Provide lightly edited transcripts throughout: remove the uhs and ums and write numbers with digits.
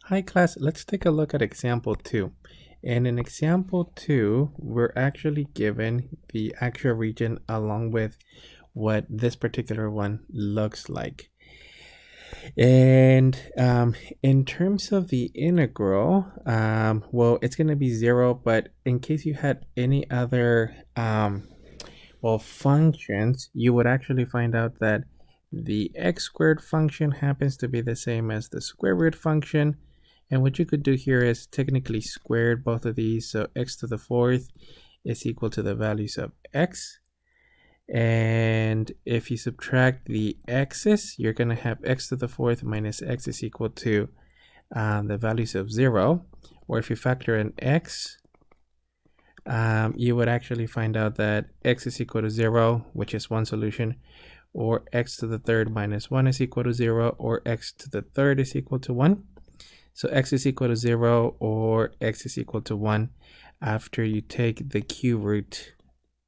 Hi class, let's take a look at example 2. And in example 2, we're actually given the actual region along with what this particular one looks like. And in terms of the integral, well, it's going to be 0, but in case you had any other, functions, you would actually find out that the x squared function happens to be the same as the square root function. And what you could do here is technically square both of these. So x to the fourth is equal to the values of x. And if you subtract the x's, you're going to have x to the fourth minus x is equal to the values of 0. Or if you factor in x, you would actually find out that x is equal to 0, which is one solution, or x to the third minus 1 is equal to 0, or x to the third is equal to 1. So x is equal to 0 or x is equal to 1 after you take the cube root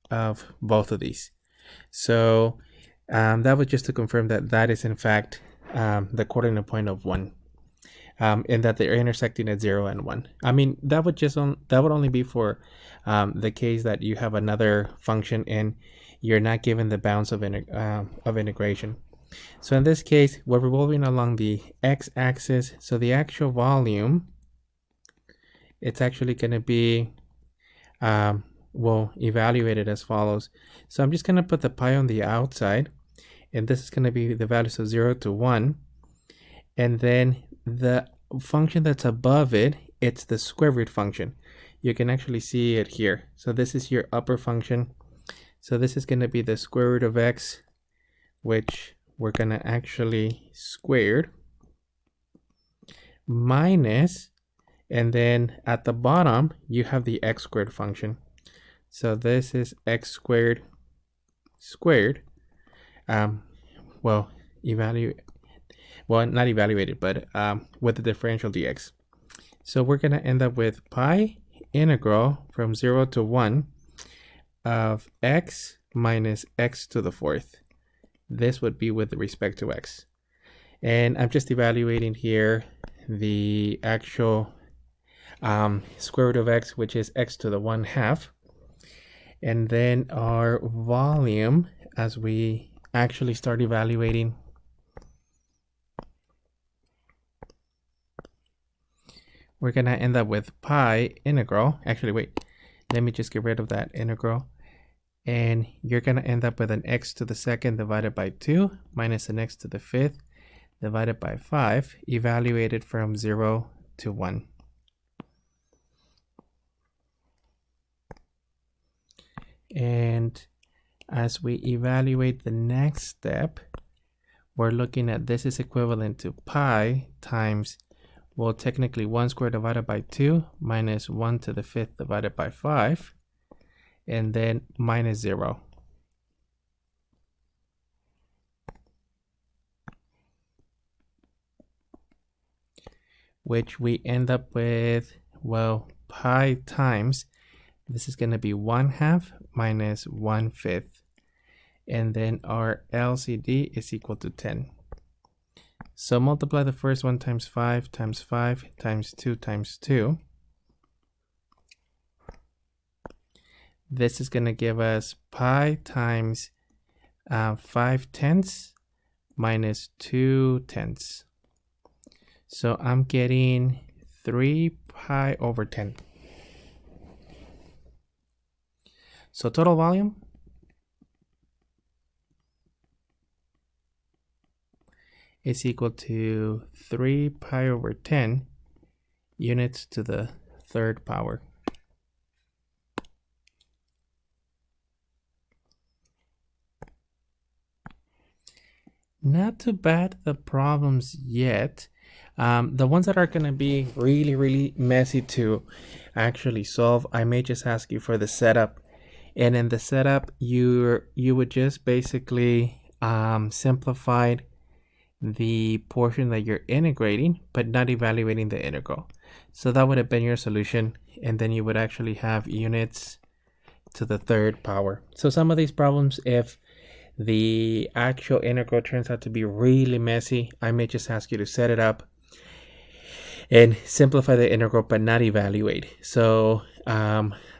of both of these. So that was just to confirm that that is in fact the coordinate point of 1. And that they're intersecting at 0 and 1. I mean, that would only be for the case that you have another function and you're not given the bounds of integration. So in this case, we're revolving along the x-axis. So the actual volume, it's actually going to be, evaluated as follows. So I'm just going to put the pi on the outside, and this is going to be the values of 0 to 1. And then the function that's above it, it's the square root function. You can actually see it here. So this is your upper function. So this is going to be the square root of x, which we're going to actually squared, minus, and then at the bottom, you have the x squared function. So this is x squared squared, not evaluated, but with the differential dx. So we're going to end up with pi integral from 0 to 1 of x minus x to the fourth. This would be with respect to x. And I'm just evaluating here the actual square root of x, which is x to the 1/2. And then our volume, as we actually start evaluating, we're going to end up with pi integral. Actually, wait, let me just get rid of that integral. And you're going to end up with an x to the second divided by 2 minus an x to the fifth divided by 5, evaluated from 0 to 1. And as we evaluate the next step, we're looking at this is equivalent to pi times, well, technically 1 squared divided by 2 minus 1 to the fifth divided by 5. And then minus 0. Which we end up with, well, pi times, this is going to be 1/2 minus 1/5. And then our LCD is equal to 10. So multiply the first one times 5 times 5 times 2 times 2. This is going to give us pi times 5/10 minus 2/10. So I'm getting 3 pi over 10. So total volume is equal to 3 pi over 10 units to the third power. Not too bad the problems yet. The ones that are going to be really messy to actually solve, I may just ask you for the setup. And in the setup, you would just basically simplify the portion that you're integrating, but not evaluating the integral. So that would have been your solution. And then you would actually have units to the third power. So some of these problems, if the actual integral turns out to be really messy, I may just ask you to set it up and simplify the integral but not evaluate. So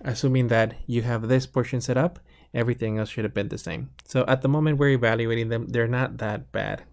assuming that you have this portion set up, everything else should have been the same. So at the moment we're evaluating them, they're not that bad.